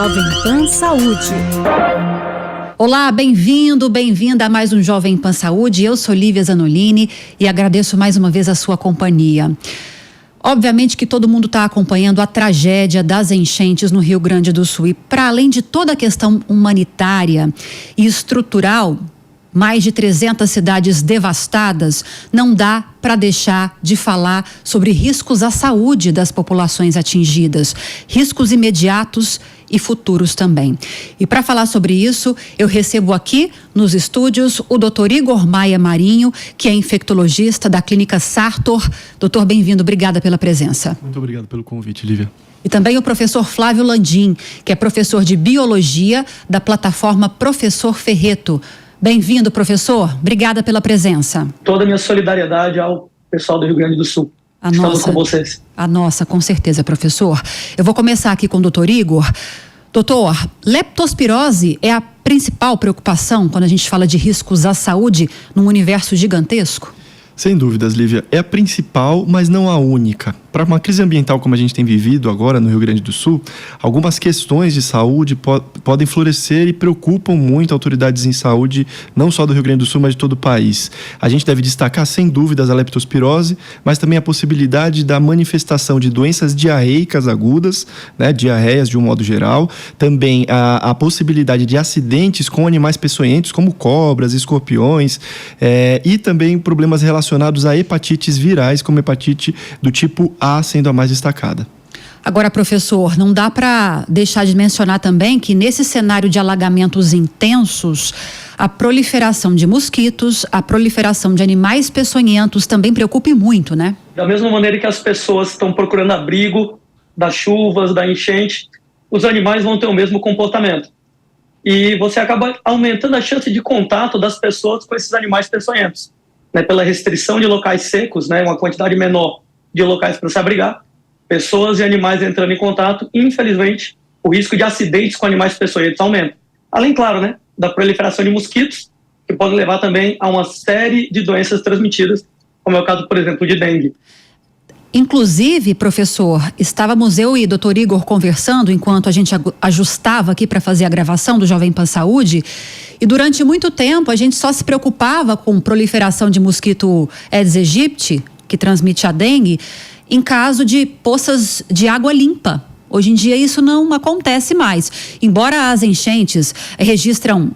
Jovem Pan Saúde. Olá, bem-vindo, bem-vinda a mais um Jovem Pan Saúde. Eu sou Lívia Zanolini e agradeço mais uma vez a sua companhia. Obviamente que todo mundo está acompanhando a tragédia das enchentes no Rio Grande do Sul. E para além de toda a questão humanitária e estrutural, mais de 300 cidades devastadas, não dá para deixar de falar sobre riscos à saúde das populações atingidas, riscos imediatos e futuros também. E para falar sobre isso, eu recebo aqui nos estúdios o Dr. Igor Maia Marinho, que é infectologista da Clínica Sartor. Doutor, bem-vindo, obrigada pela presença. Muito obrigado pelo convite, Lívia. E também o professor Flávio Landim, que é professor de Biologia da plataforma Professor Ferreto. Bem-vindo, professor. Obrigada pela presença. Toda a minha solidariedade ao pessoal do Rio Grande do Sul. Estamos com vocês. A nossa, com certeza, professor. Eu vou começar aqui com o doutor Igor. Doutor, leptospirose é a principal preocupação quando a gente fala de riscos à saúde num universo gigantesco? Sem dúvidas, Lívia. É a principal, mas não a única. Para uma crise ambiental como a gente tem vivido agora no Rio Grande do Sul, algumas questões de saúde podem florescer e preocupam muito autoridades em saúde, não só do Rio Grande do Sul, mas de todo o país. A gente deve destacar, sem dúvidas, a leptospirose, mas também a possibilidade da manifestação de doenças diarreicas agudas, né, diarreias de um modo geral, também a possibilidade de acidentes com animais peçonhentos, como cobras, escorpiões, e também problemas relacionados a hepatites virais, como hepatite do tipo A sendo a mais destacada. Agora, professor, não dá para deixar de mencionar também que nesse cenário de alagamentos intensos, a proliferação de mosquitos, a proliferação de animais peçonhentos também preocupa muito, né? Da mesma maneira que as pessoas estão procurando abrigo das chuvas, da enchente, os animais vão ter o mesmo comportamento. E você acaba aumentando a chance de contato das pessoas com esses animais peçonhentos, né? Pela restrição de locais secos, né? Uma quantidade menor de locais para se abrigar, pessoas e animais entrando em contato, infelizmente, o risco de acidentes com animais peçonhentos aumenta. Além, claro, né, da proliferação de mosquitos, que pode levar também a uma série de doenças transmitidas, como é o caso, por exemplo, de dengue. Inclusive, professor, estávamos eu e o doutor Igor conversando enquanto a gente ajustava aqui para fazer a gravação do Jovem Pan Saúde, e durante muito tempo a gente só se preocupava com proliferação de mosquito Aedes aegypti, que transmite a dengue, em caso de poças de água limpa. Hoje em dia isso não acontece mais. Embora as enchentes registram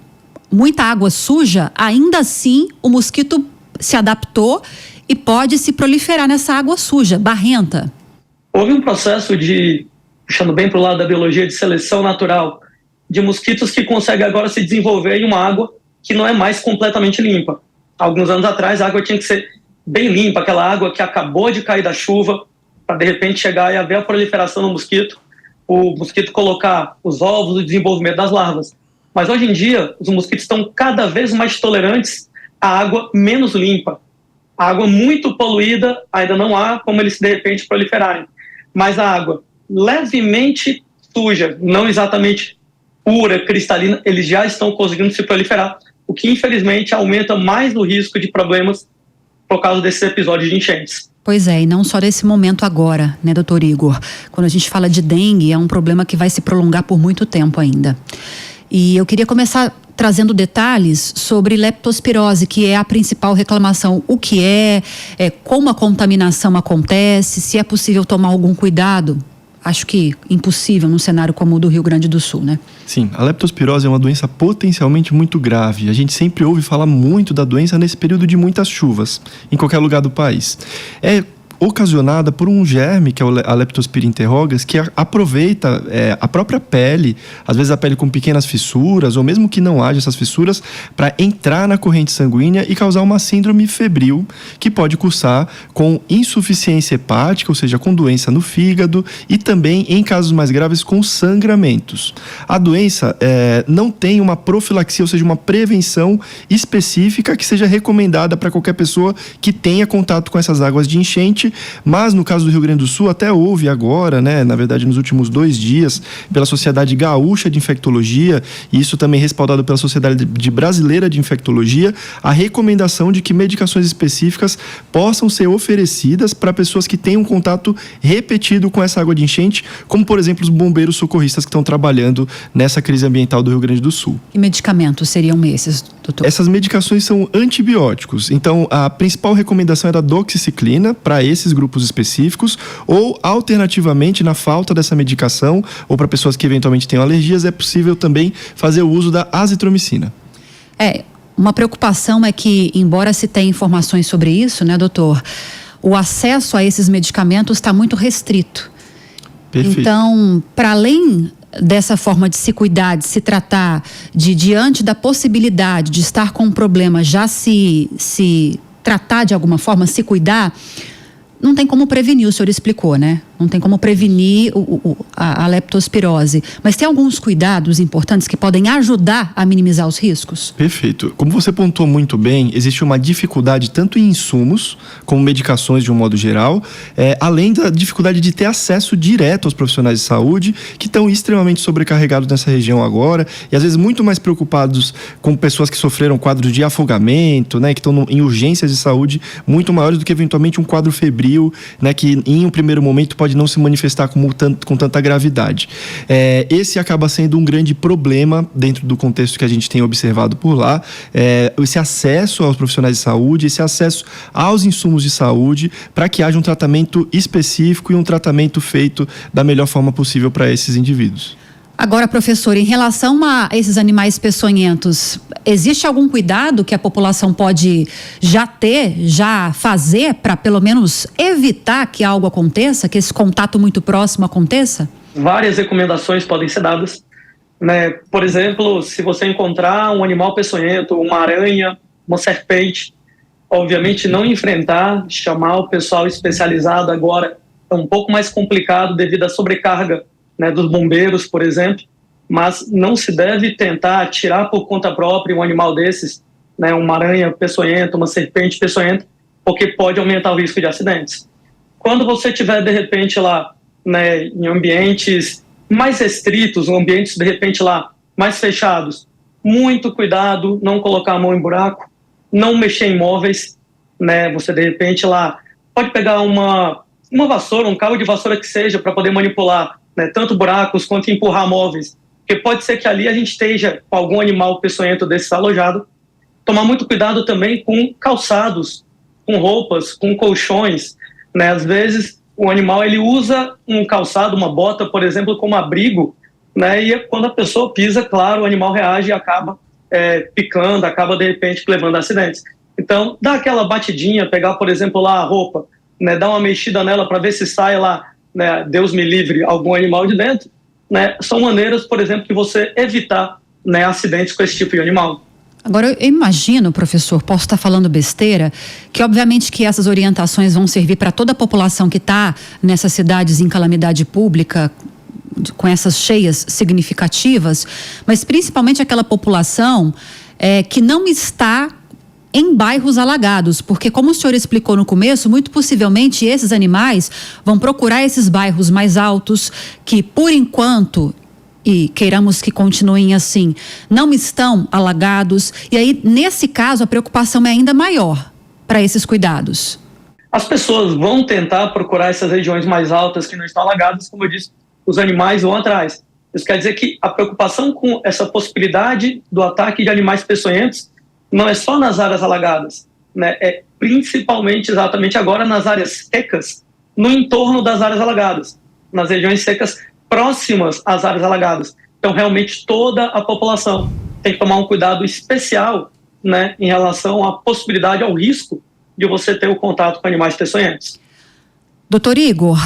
muita água suja, ainda assim o mosquito se adaptou e pode se proliferar nessa água suja, barrenta. Houve um processo de, puxando bem para o lado da biologia, de seleção natural, de mosquitos que conseguem agora se desenvolver em uma água que não é mais completamente limpa. Alguns anos atrás a água tinha que ser bem limpa, aquela água que acabou de cair da chuva, para de repente chegar e haver a proliferação do mosquito, o mosquito colocar os ovos, o desenvolvimento das larvas. Mas hoje em dia, os mosquitos estão cada vez mais tolerantes à água menos limpa. A água muito poluída, ainda não há como eles de repente proliferarem. Mas a água levemente suja, não exatamente pura, cristalina, eles já estão conseguindo se proliferar, o que infelizmente aumenta mais o risco de problemas por causa desses episódios de enchentes. Pois é, e não só desse momento agora, né, doutor Igor? Quando a gente fala de dengue, é um problema que vai se prolongar por muito tempo ainda. E eu queria começar trazendo detalhes sobre leptospirose, que é a principal reclamação. O que como a contaminação acontece, se é possível tomar algum cuidado. Acho que impossível num cenário como o do Rio Grande do Sul, né? Sim, a leptospirose é uma doença potencialmente muito grave. A gente sempre ouve falar muito da doença nesse período de muitas chuvas, em qualquer lugar do país. É ocasionada por um germe, que é a Leptospira interrogas, que aproveita a própria pele, às vezes a pele com pequenas fissuras, ou mesmo que não haja essas fissuras, para entrar na corrente sanguínea e causar uma síndrome febril, que pode cursar com insuficiência hepática, ou seja, com doença no fígado, e também, em casos mais graves, com sangramentos. A doença não tem uma profilaxia, ou seja, uma prevenção específica que seja recomendada para qualquer pessoa que tenha contato com essas águas de enchente, enchente, mas no caso do Rio Grande do Sul até houve agora, né, na verdade nos últimos 2 dias, pela Sociedade Gaúcha de Infectologia, e isso também respaldado pela Sociedade Brasileira de Infectologia, a recomendação de que medicações específicas possam ser oferecidas para pessoas que tenham contato repetido com essa água de enchente, como por exemplo os bombeiros socorristas que estão trabalhando nessa crise ambiental do Rio Grande do Sul. Que medicamentos seriam esses, doutor? Essas medicações são antibióticos, então a principal recomendação é a doxiciclina para esses grupos específicos, ou alternativamente, na falta dessa medicação, ou para pessoas que eventualmente tenham alergias, é possível também fazer o uso da azitromicina. Uma preocupação é que, embora se tenha informações sobre isso, né, doutor, o acesso a esses medicamentos está muito restrito. Perfeito. Então, para além dessa forma de se cuidar, de se tratar, de diante da possibilidade de estar com um problema, já se tratar de alguma forma, se cuidar, não tem como prevenir, o senhor explicou, né? Não tem como prevenir a leptospirose. Mas tem alguns cuidados importantes que podem ajudar a minimizar os riscos? Perfeito. Como você pontuou muito bem, existe uma dificuldade tanto em insumos, como medicações de um modo geral, além da dificuldade de ter acesso direto aos profissionais de saúde, que estão extremamente sobrecarregados nessa região agora, e às vezes muito mais preocupados com pessoas que sofreram quadros de afogamento, né, que estão em urgências de saúde muito maiores do que eventualmente um quadro febril, né, que em um primeiro momento pode não se manifestar com tanta gravidade. Esse acaba sendo um grande problema dentro do contexto que a gente tem observado por lá, esse acesso aos profissionais de saúde, esse acesso aos insumos de saúde, para que haja um tratamento específico e um tratamento feito da melhor forma possível para esses indivíduos. Agora, professor, em relação a esses animais peçonhentos, existe algum cuidado que a população pode já fazer para pelo menos evitar que algo aconteça, que esse contato muito próximo aconteça? Várias recomendações podem ser dadas, né? Por exemplo, se você encontrar um animal peçonhento, uma aranha, uma serpente, obviamente não enfrentar, chamar o pessoal especializado agora é um pouco mais complicado devido à sobrecarga, né, dos bombeiros, por exemplo, mas não se deve tentar tirar por conta própria um animal desses, né, uma aranha peçonhenta, uma serpente peçonhenta, porque pode aumentar o risco de acidentes. Quando você estiver, de repente, lá, né, em ambientes mais restritos, ambientes, de repente, lá, mais fechados, muito cuidado, não colocar a mão em buraco, não mexer em móveis, né, você, de repente, lá, pode pegar uma vassoura, um cabo de vassoura que seja, para poder manipular, né, tanto buracos quanto empurrar móveis, porque pode ser que ali a gente esteja com algum animal peçonhento desse alojado. Tomar muito cuidado também com calçados, com roupas, com colchões, né? Às vezes o animal ele usa um calçado, uma bota, por exemplo, como abrigo, né? E quando a pessoa pisa, claro, o animal reage e acaba picando, acaba de repente levando a acidentes. Então, dá aquela batidinha, pegar, por exemplo, lá a roupa, né? Dar uma mexida nela para ver se sai lá, né, Deus me livre, algum animal de dentro, né, são maneiras, por exemplo, de você evitar, né, acidentes com esse tipo de animal. Agora, eu imagino, professor, posso estar falando besteira, que obviamente que essas orientações vão servir para toda a população que está nessas cidades em calamidade pública, com essas cheias significativas, mas principalmente aquela população que não está em bairros alagados, porque como o senhor explicou no começo, muito possivelmente esses animais vão procurar esses bairros mais altos, que por enquanto, e queiramos que continuem assim, não estão alagados, e aí nesse caso a preocupação é ainda maior para esses cuidados. As pessoas vão tentar procurar essas regiões mais altas que não estão alagadas, como eu disse, os animais vão atrás. Isso quer dizer que a preocupação com essa possibilidade do ataque de animais peçonhentos não é só nas áreas alagadas, né? É principalmente, exatamente agora, nas áreas secas, no entorno das áreas alagadas, nas regiões secas próximas às áreas alagadas. Então, realmente, toda a população tem que tomar um cuidado especial, né, em relação à possibilidade, ao risco de você ter o contato com animais peçonhentos. Doutor Igor,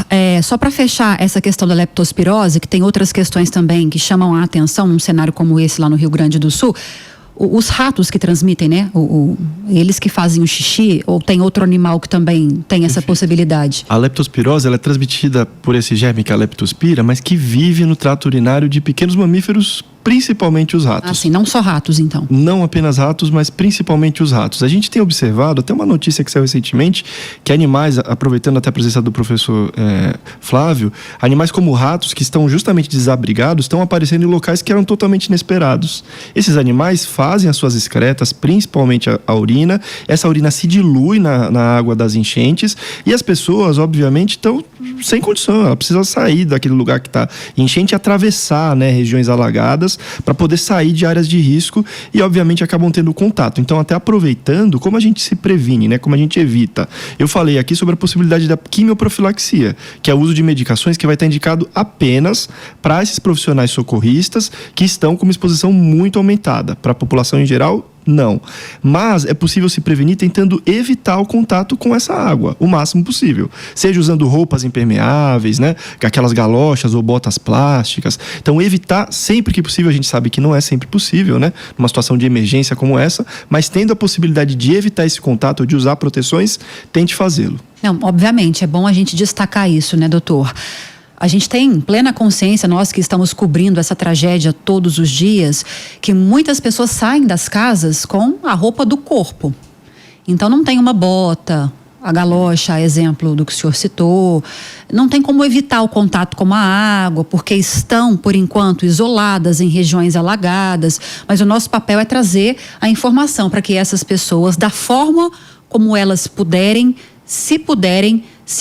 só para fechar essa questão da leptospirose, que tem outras questões também que chamam a atenção num cenário como esse lá no Rio Grande do Sul, os ratos que transmitem, né? Eles que fazem o xixi, ou tem outro animal que também tem essa possibilidade? A leptospirose ela é transmitida por esse germe que é a leptospira, mas que vive no trato urinário de pequenos mamíferos principalmente os ratos. Assim, não só ratos, então. Não apenas ratos, mas principalmente os ratos. A gente tem observado, até uma notícia que saiu recentemente, que animais, aproveitando até a presença do professor Flávio, animais como ratos, que estão justamente desabrigados, estão aparecendo em locais que eram totalmente inesperados. Esses animais fazem as suas excretas, principalmente a urina. Essa urina se dilui na água das enchentes e as pessoas, obviamente, estão sem condição. Ela precisa sair daquele lugar que está enchente e atravessar, né, regiões alagadas para poder sair de áreas de risco e, obviamente, acabam tendo contato. Então, até aproveitando, como a gente se previne, né, como a gente evita. Eu falei aqui sobre a possibilidade da quimioprofilaxia, que é o uso de medicações que vai estar indicado apenas para esses profissionais socorristas que estão com uma exposição muito aumentada. Para a população em geral, não. Mas é possível se prevenir tentando evitar o contato com essa água o máximo possível. Seja usando roupas impermeáveis, né? Aquelas galochas ou botas plásticas. Então, evitar sempre que possível. A gente sabe que não é sempre possível, né? Numa situação de emergência como essa. Mas tendo a possibilidade de evitar esse contato ou de usar proteções, tente fazê-lo. Não, obviamente, é bom a gente destacar isso, né, doutor? A gente tem plena consciência, nós que estamos cobrindo essa tragédia todos os dias, que muitas pessoas saem das casas com a roupa do corpo. Então não tem uma bota, a galocha, exemplo do que o senhor citou. Não tem como evitar o contato com a água, porque estão, por enquanto, isoladas em regiões alagadas. Mas o nosso papel é trazer a informação para que essas pessoas, da forma como elas puderem, se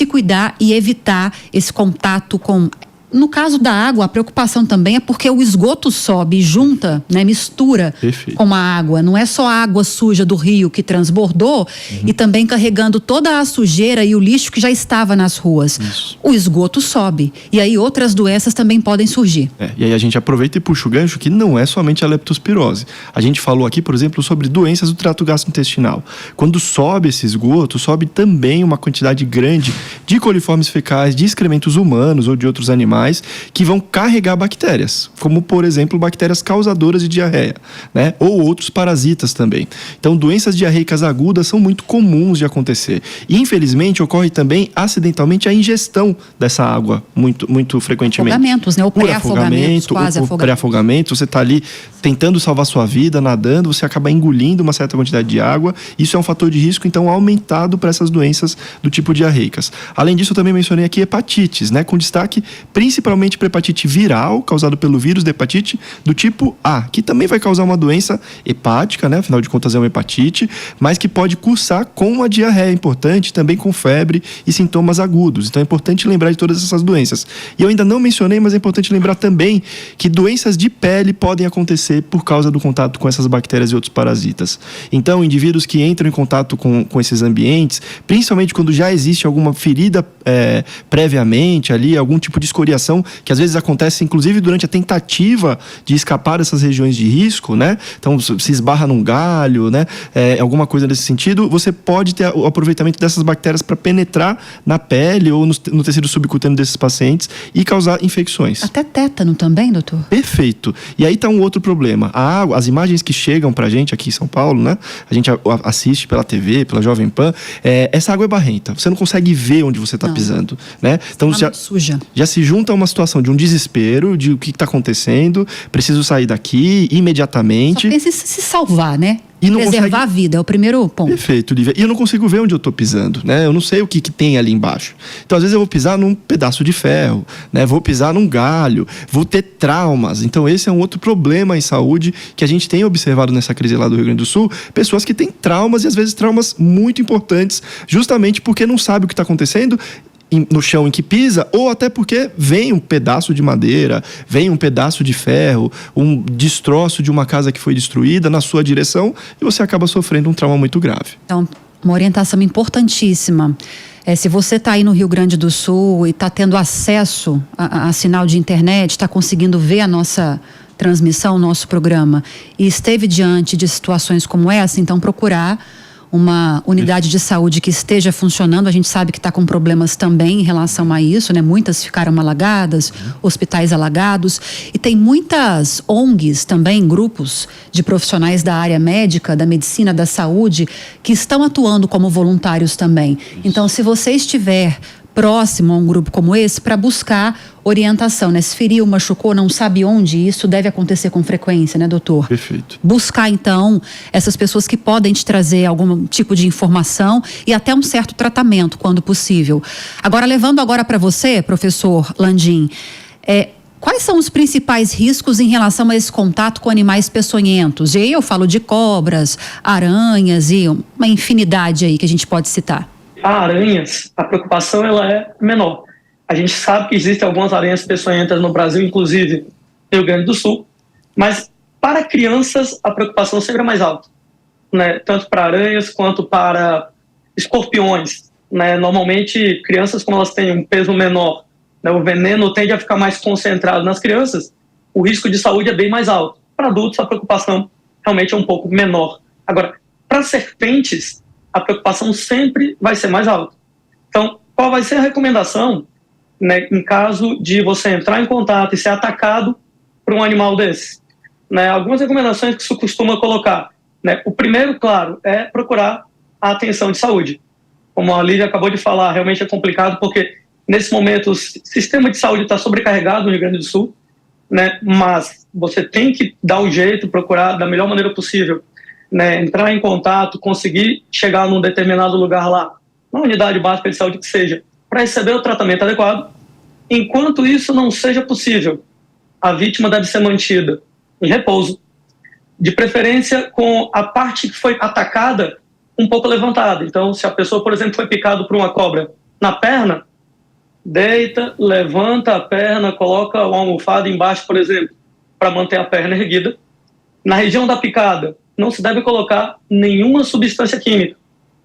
cuidar e evitar esse contato com... No caso da água, a preocupação também é porque o esgoto sobe e junta, né, mistura Perfeito. com a água. Não é só a água suja do rio que transbordou e também carregando toda a sujeira e o lixo que já estava nas ruas. Isso. O esgoto sobe. E aí outras doenças também podem surgir. E aí a gente aproveita e puxa o gancho que não é somente a leptospirose. A gente falou aqui, por exemplo, sobre doenças do trato gastrointestinal. Quando sobe esse esgoto, sobe também uma quantidade grande de coliformes fecais, de excrementos humanos ou de outros animais que vão carregar bactérias, como, por exemplo, bactérias causadoras de diarreia, né? Ou outros parasitas também. Então, doenças diarreicas agudas são muito comuns de acontecer. E, infelizmente, ocorre também acidentalmente a ingestão dessa água muito frequentemente. Afogamentos, né? Ou pré-afogamentos, quase afogamento. Pré-afogamento, você está ali tentando salvar sua vida, nadando, você acaba engolindo uma certa quantidade de água. Isso é um fator de risco, então, aumentado para essas doenças do tipo diarreicas. Além disso, eu também mencionei aqui hepatites, né? Com destaque principalmente para hepatite viral, causado pelo vírus da hepatite do tipo A, que também vai causar uma doença hepática, né? Afinal de contas é uma hepatite, mas que pode cursar com uma diarreia importante, também com febre e sintomas agudos. Então é importante lembrar de todas essas doenças. E eu ainda não mencionei, mas é importante lembrar também que doenças de pele podem acontecer por causa do contato com essas bactérias e outros parasitas. Então, indivíduos que entram em contato com esses ambientes, principalmente quando já existe alguma ferida previamente ali, algum tipo de escoriação, que às vezes acontece inclusive durante a tentativa de escapar dessas regiões de risco, né? Então se esbarra num galho, né? Alguma coisa nesse sentido, você pode ter o aproveitamento dessas bactérias para penetrar na pele ou no tecido subcutâneo desses pacientes e causar infecções. Até tétano também, doutor? Perfeito. E aí está um outro problema. A água, as imagens que chegam pra gente aqui em São Paulo, né? A gente assiste pela TV, pela Jovem Pan, essa água é barrenta. Você não consegue ver onde você está pisando, né? Então já se junta uma situação de um desespero, de o que está acontecendo, preciso sair daqui imediatamente. Só pensa em se salvar, né? E não preservar a vida, é o primeiro ponto. Perfeito, Lívia. E eu não consigo ver onde eu estou pisando, né? Eu não sei o que tem ali embaixo. Então, às vezes eu vou pisar num pedaço de ferro, né? Vou pisar num galho, vou ter traumas. Então, esse é um outro problema em saúde que a gente tem observado nessa crise lá do Rio Grande do Sul. Pessoas que têm traumas e, às vezes, traumas muito importantes, justamente porque não sabe o que está acontecendo no chão em que pisa, ou até porque vem um pedaço de madeira, vem um pedaço de ferro, um destroço de uma casa que foi destruída na sua direção e você acaba sofrendo um trauma muito grave. Então, uma orientação importantíssima. Se você está aí no Rio Grande do Sul e está tendo acesso a sinal de internet, está conseguindo ver a nossa transmissão, o nosso programa, e esteve diante de situações como essa, então procurar uma unidade de saúde que esteja funcionando. A gente sabe que está com problemas também em relação a isso, né? Muitas ficaram alagadas, hospitais alagados, e tem muitas ONGs também, grupos de profissionais da área médica, da medicina, da saúde, que estão atuando como voluntários também. Então, se você estiver próximo a um grupo como esse para buscar orientação, né? Se feriu, machucou, não sabe onde, isso deve acontecer com frequência, né, doutor? Perfeito. Buscar, então, essas pessoas que podem te trazer algum tipo de informação e até um certo tratamento, quando possível. Agora, levando agora para você, professor Landim, quais são os principais riscos em relação a esse contato com animais peçonhentos? E aí eu falo de cobras, aranhas e uma infinidade aí que a gente pode citar. Aranhas, a preocupação ela é menor. A gente sabe que existem algumas aranhas peçonhentas no Brasil, inclusive no Rio Grande do Sul, mas para crianças a preocupação sempre é mais alta, né? Tanto para aranhas quanto para escorpiões, né? Normalmente, crianças, como elas têm um peso menor, né, o veneno tende a ficar mais concentrado nas crianças, o risco de saúde é bem mais alto. Para adultos, a preocupação realmente é um pouco menor. Agora, para serpentes, a preocupação sempre vai ser mais alta. Então, qual vai ser a recomendação, né, em caso de você entrar em contato e ser atacado por um animal desse? Né, algumas recomendações que isso costuma colocar. Né, o primeiro, claro, é procurar a atenção de saúde. Como a Lívia acabou de falar, realmente é complicado porque nesse momento, o sistema de saúde está sobrecarregado no Rio Grande do Sul, né? Mas você tem que dar um jeito, procurar da melhor maneira possível, né? Entrar em contato, conseguir chegar num determinado lugar lá, na unidade básica de saúde que seja, para receber o tratamento adequado. Enquanto isso não seja possível, a vítima deve ser mantida em repouso, de preferência com a parte que foi atacada um pouco levantada. Então, se a pessoa, por exemplo, foi picada por uma cobra na perna, deita, levanta a perna, coloca uma almofada embaixo, por exemplo, para manter a perna erguida. Na região da picada, não se deve colocar nenhuma substância química,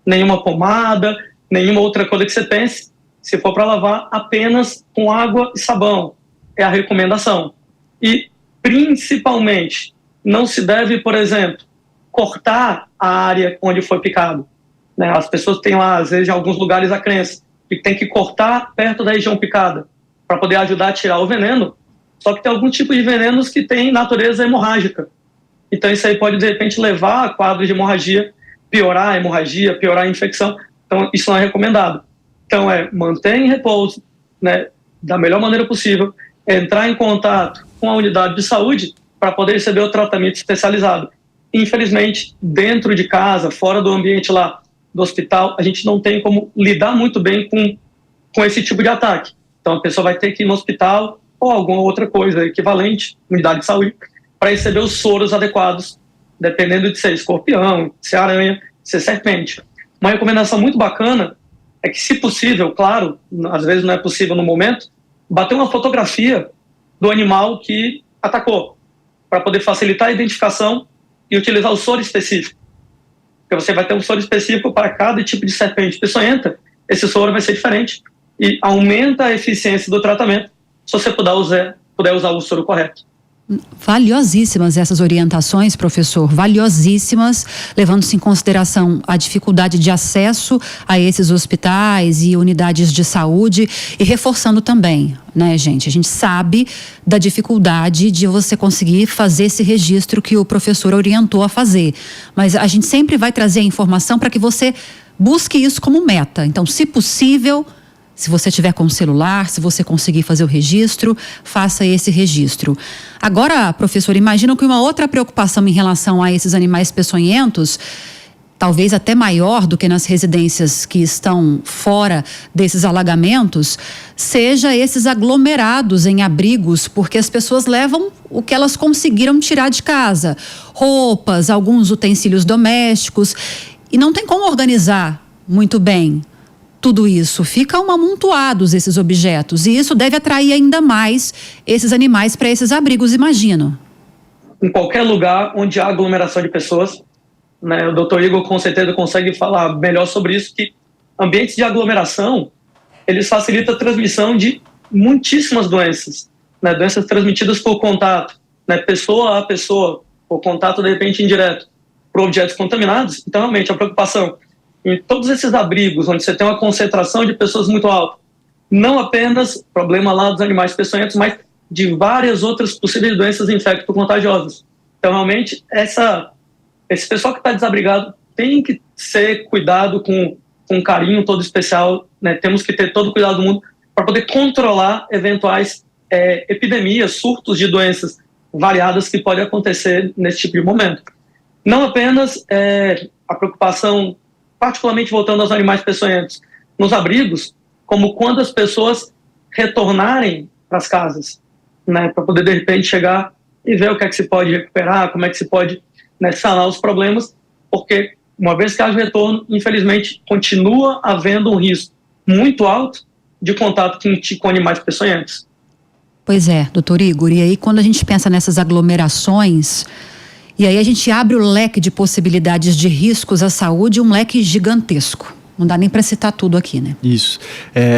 nenhuma pomada, nenhuma outra coisa que você pense. Se for para lavar, apenas com água e sabão. É a recomendação. E, principalmente, não se deve, por exemplo, cortar a área onde foi picado. Né? As pessoas têm lá, às vezes, em alguns lugares, a crença que tem que cortar perto da região picada para poder ajudar a tirar o veneno, só que tem algum tipo de venenos que tem natureza hemorrágica. Então isso aí pode, de repente, levar a quadros de hemorragia, piorar a hemorragia, piorar a infecção. Então isso não é recomendado. Então manter em repouso, né, da melhor maneira possível, entrar em contato com a unidade de saúde para poder receber o tratamento especializado. Infelizmente, dentro de casa, fora do ambiente lá, do hospital, a gente não tem como lidar muito bem com esse tipo de ataque. Então a pessoa vai ter que ir no hospital ou alguma outra coisa equivalente, unidade de saúde, para receber os soros adequados, dependendo de ser escorpião, de ser aranha, de ser serpente. Uma recomendação muito bacana é que, se possível, claro, às vezes não é possível no momento, bater uma fotografia do animal que atacou, para poder facilitar a identificação e utilizar o soro específico. Porque você vai ter um soro específico para cada tipo de serpente peçonhenta, esse soro vai ser diferente e aumenta a eficiência do tratamento se você puder usar o soro correto. Valiosíssimas essas orientações, professor, valiosíssimas, levando-se em consideração a dificuldade de acesso a esses hospitais e unidades de saúde e reforçando também, né, gente? A gente sabe da dificuldade de você conseguir fazer esse registro que o professor orientou a fazer, mas a gente sempre vai trazer a informação para que você busque isso como meta. Então, se possível, se você tiver com o celular, se você conseguir fazer o registro, faça esse registro. Agora, professor, imagina que uma outra preocupação em relação a esses animais peçonhentos, talvez até maior do que nas residências que estão fora desses alagamentos, seja esses aglomerados em abrigos, porque as pessoas levam o que elas conseguiram tirar de casa. Roupas, alguns utensílios domésticos, e não tem como organizar muito bem tudo isso. Ficam amontoados esses objetos e isso deve atrair ainda mais esses animais para esses abrigos, imagino. Em qualquer lugar onde há aglomeração de pessoas, né, o doutor Igor com certeza consegue falar melhor sobre isso, que ambientes de aglomeração, eles facilitam a transmissão de muitíssimas doenças, né, doenças transmitidas por contato, né, pessoa a pessoa, por contato de repente indireto, por objetos contaminados. Então realmente a preocupação em todos esses abrigos, onde você tem uma concentração de pessoas muito alta, não apenas problema lá dos animais peçonhentos, mas de várias outras possíveis doenças infecto-contagiosas. Então, realmente, esse pessoal que está desabrigado tem que ser cuidado com um carinho todo especial né, temos que ter todo o cuidado do mundo para poder controlar eventuais epidemias, surtos de doenças variadas que podem acontecer nesse tipo de momento. Não apenas a preocupação, particularmente voltando aos animais peçonhentos, nos abrigos, como quando as pessoas retornarem para as casas, né, para poder, de repente, chegar e ver o que é que se pode recuperar, como é que se pode, né, sanar os problemas, porque, uma vez que haja retorno, infelizmente, continua havendo um risco muito alto de contato com animais peçonhentos. Pois é, doutor Igor, e aí quando a gente pensa nessas aglomerações, e aí a gente abre o leque de possibilidades de riscos à saúde, um leque gigantesco. Não dá nem para citar tudo aqui, né? Isso.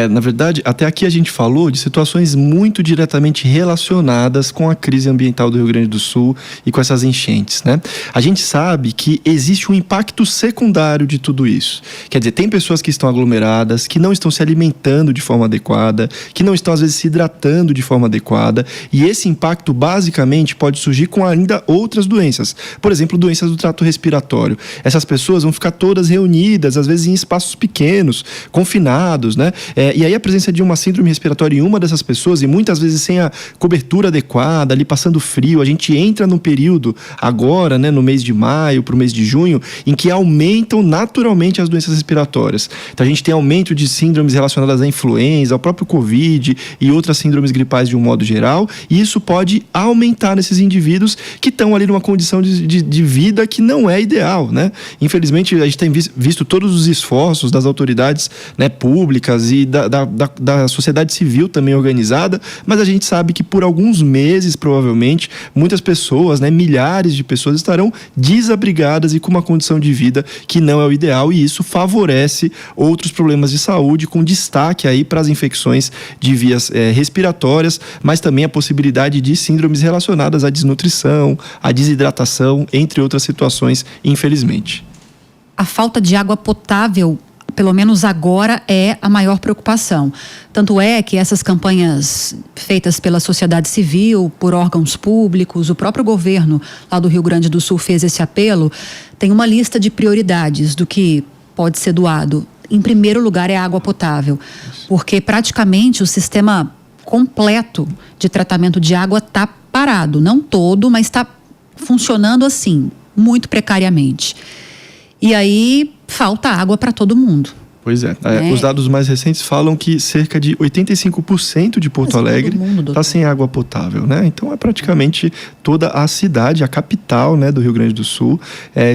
Na verdade, até aqui a gente falou de situações muito diretamente relacionadas com a crise ambiental do Rio Grande do Sul e com essas enchentes, né? A gente sabe que existe um impacto secundário de tudo isso. Quer dizer, tem pessoas que estão aglomeradas, que não estão se alimentando de forma adequada, que não estão, às vezes, se hidratando de forma adequada, e esse impacto, basicamente, pode surgir com ainda outras doenças. Por exemplo, doenças do trato respiratório. Essas pessoas vão ficar todas reunidas, às vezes em espaços pequenos, confinados, né? E aí a presença de uma síndrome respiratória em uma dessas pessoas, e muitas vezes sem a cobertura adequada, ali passando frio, a gente entra num período agora, né, no mês de maio para o mês de junho, em que aumentam naturalmente as doenças respiratórias. Então a gente tem aumento de síndromes relacionadas à influenza, ao próprio Covid e outras síndromes gripais de um modo geral, e isso pode aumentar nesses indivíduos que estão ali numa condição de vida que não é ideal, né? Infelizmente, a gente tem visto todos os esforços das autoridades, né, públicas e da sociedade civil também organizada, mas a gente sabe que por alguns meses, provavelmente, muitas pessoas, né, milhares de pessoas estarão desabrigadas e com uma condição de vida que não é o ideal, e isso favorece outros problemas de saúde, com destaque aí para as infecções de vias respiratórias, mas também a possibilidade de síndromes relacionadas à desnutrição, à desidratação, entre outras situações, infelizmente. A falta de água potável, pelo menos agora, é a maior preocupação. Tanto é que essas campanhas feitas pela sociedade civil, por órgãos públicos, o próprio governo lá do Rio Grande do Sul fez esse apelo, tem uma lista de prioridades do que pode ser doado. Em primeiro lugar é a água potável, porque praticamente o sistema completo de tratamento de água está parado. Não todo, mas está funcionando assim, muito precariamente. E aí falta água para todo mundo. Pois é. Os dados mais recentes falam que cerca de 85% de Porto Alegre está sem água potável, né? Então é praticamente toda a cidade, a capital, né, do Rio Grande do Sul.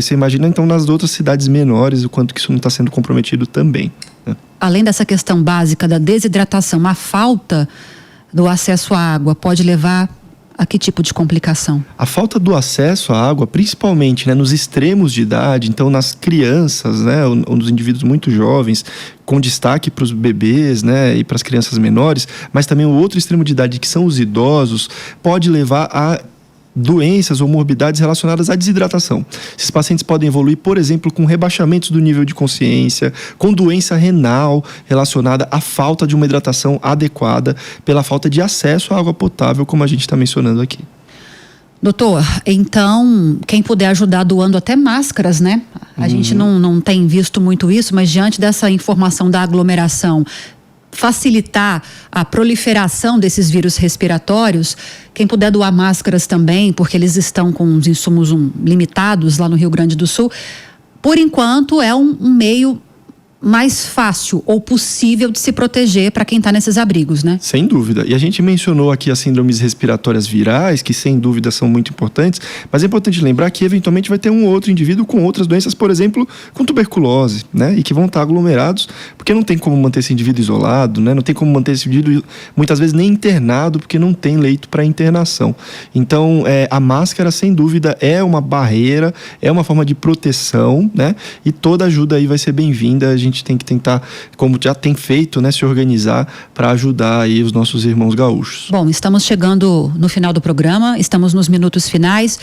Você imagina então nas outras cidades menores o quanto que isso não está sendo comprometido também, né? Além dessa questão básica da desidratação, a falta do acesso à água pode levar a que tipo de complicação? A falta do acesso à água, principalmente, né, nos extremos de idade, então nas crianças, né, ou nos indivíduos muito jovens, com destaque para os bebês, né, e para as crianças menores, mas também o outro extremo de idade, que são os idosos, pode levar a doenças ou morbidades relacionadas à desidratação. Esses pacientes podem evoluir, por exemplo, com rebaixamentos do nível de consciência, com doença renal relacionada à falta de uma hidratação adequada, pela falta de acesso à água potável, como a gente está mencionando aqui. Doutor, então, quem puder ajudar doando até máscaras, né? A gente não tem visto muito isso, mas diante dessa informação da aglomeração, facilitar a proliferação desses vírus respiratórios, quem puder doar máscaras também, porque eles estão com os insumos limitados lá no Rio Grande do Sul, por enquanto é um meio mais fácil ou possível de se proteger para quem está nesses abrigos, né? Sem dúvida. E a gente mencionou aqui as síndromes respiratórias virais, que sem dúvida são muito importantes, mas é importante lembrar que eventualmente vai ter um outro indivíduo com outras doenças, por exemplo, com tuberculose, né? E que vão estar aglomerados, porque não tem como manter esse indivíduo isolado, né? Não tem como manter esse indivíduo, muitas vezes, nem internado, porque não tem leito para internação. Então, a máscara, sem dúvida, é uma barreira, é uma forma de proteção, né? E toda ajuda aí vai ser bem-vinda. A gente tem que tentar, como já tem feito, né, se organizar para ajudar aí os nossos irmãos gaúchos. Bom, estamos chegando no final do programa, estamos nos minutos finais.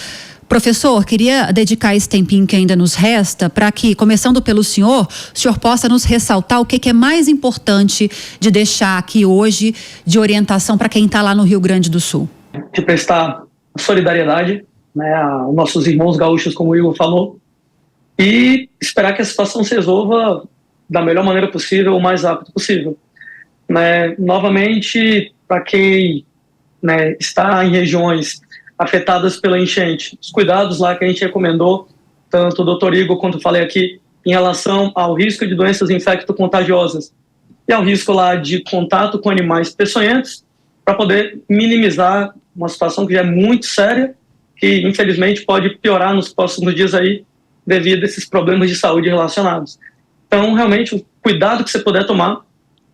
Professor, queria dedicar esse tempinho que ainda nos resta para que, começando pelo senhor, o senhor possa nos ressaltar o que é mais importante de deixar aqui hoje de orientação para quem está lá no Rio Grande do Sul. De prestar solidariedade, né, aos nossos irmãos gaúchos, como o Igor falou, e esperar que a situação se resolva da melhor maneira possível, o mais rápido possível. Né? Novamente, para quem, né, está em regiões afetadas pela enchente, os cuidados lá que a gente recomendou, tanto o Dr. Igor quanto eu falei aqui, em relação ao risco de doenças infecto-contagiosas e ao risco lá de contato com animais peçonhentos, para poder minimizar uma situação que já é muito séria, que infelizmente pode piorar nos próximos dias aí, devido a esses problemas de saúde relacionados. Então, realmente, o cuidado que você puder tomar,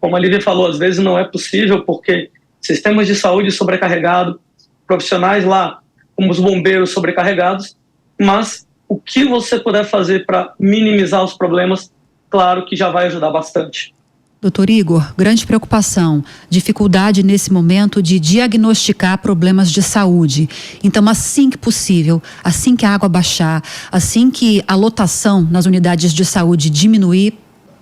como a Lívia falou, às vezes não é possível, porque sistemas de saúde sobrecarregados, profissionais lá, como os bombeiros sobrecarregados, mas o que você puder fazer para minimizar os problemas, claro que já vai ajudar bastante. Doutor Igor, grande preocupação, dificuldade nesse momento de diagnosticar problemas de saúde. Então, assim que possível, assim que a água baixar, assim que a lotação nas unidades de saúde diminuir,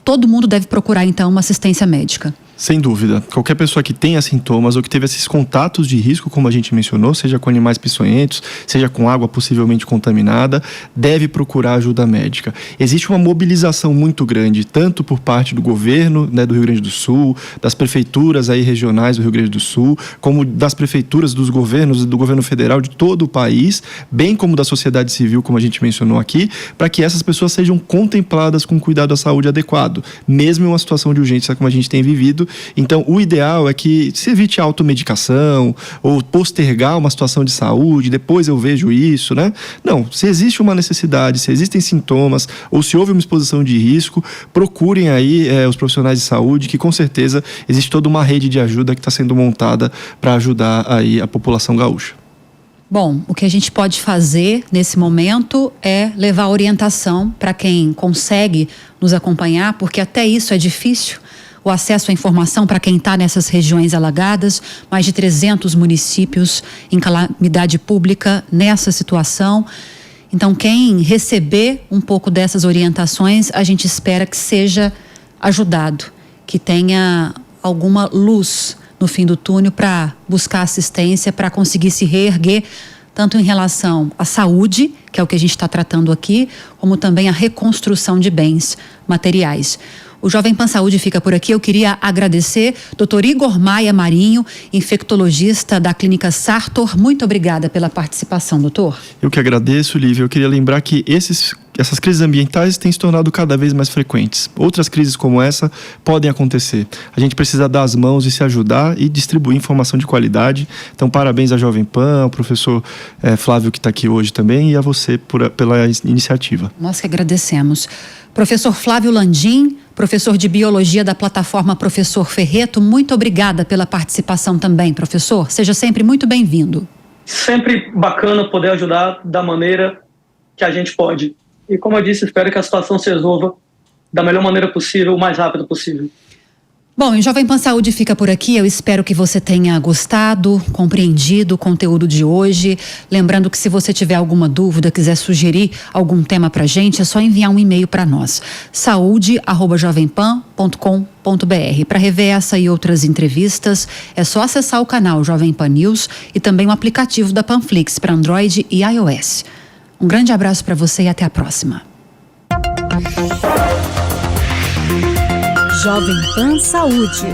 todo mundo deve procurar, então, uma assistência médica. Sem dúvida. Qualquer pessoa que tenha sintomas ou que teve esses contatos de risco, como a gente mencionou, seja com animais peçonhentos, seja com água possivelmente contaminada, deve procurar ajuda médica. Existe uma mobilização muito grande, tanto por parte do governo, né, do Rio Grande do Sul, das prefeituras aí regionais do Rio Grande do Sul, como das prefeituras, dos governos, do governo federal de todo o país, bem como da sociedade civil, como a gente mencionou aqui, para que essas pessoas sejam contempladas com cuidado à saúde adequado, mesmo em uma situação de urgência como a gente tem vivido. Então, o ideal é que se evite a automedicação ou postergar uma situação de saúde, depois eu vejo isso, né? Não, se existe uma necessidade, se existem sintomas ou se houve uma exposição de risco, procurem aí os profissionais de saúde, que com certeza existe toda uma rede de ajuda que está sendo montada para ajudar aí a população gaúcha. Bom, o que a gente pode fazer nesse momento é levar orientação para quem consegue nos acompanhar, porque até isso é difícil. O acesso à informação para quem está nessas regiões alagadas, mais de 300 municípios em calamidade pública nessa situação. Então, quem receber um pouco dessas orientações, a gente espera que seja ajudado, que tenha alguma luz no fim do túnel para buscar assistência, para conseguir se reerguer, tanto em relação à saúde, que é o que a gente está tratando aqui, como também a reconstrução de bens materiais. O Jovem Pan Saúde fica por aqui. Eu queria agradecer Dr. Igor Maia Marinho, infectologista da Clínica Sartor. Muito obrigada pela participação, doutor. Eu que agradeço, Lívia. Eu queria lembrar que essas crises ambientais têm se tornado cada vez mais frequentes. Outras crises como essa podem acontecer. A gente precisa dar as mãos e se ajudar e distribuir informação de qualidade. Então, parabéns à Jovem Pan, ao professor Flávio, que está aqui hoje também, e a você pela iniciativa. Nós que agradecemos. Professor Flávio Landim, professor de Biologia da plataforma Professor Ferreto, muito obrigada pela participação também, professor. Seja sempre muito bem-vindo. Sempre bacana poder ajudar da maneira que a gente pode. E como eu disse, espero que a situação se resolva da melhor maneira possível, o mais rápido possível. Bom, o Jovem Pan Saúde fica por aqui. Eu espero que você tenha gostado, compreendido o conteúdo de hoje. Lembrando que se você tiver alguma dúvida, quiser sugerir algum tema pra gente, é só enviar um e-mail para nós. saude@jovempan.com.br. Para rever essa e outras entrevistas, é só acessar o canal Jovem Pan News e também o aplicativo da Panflix para Android e iOS. Um grande abraço para você e até a próxima. Jovem Pan Saúde.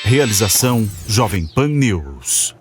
Realização Jovem Pan News.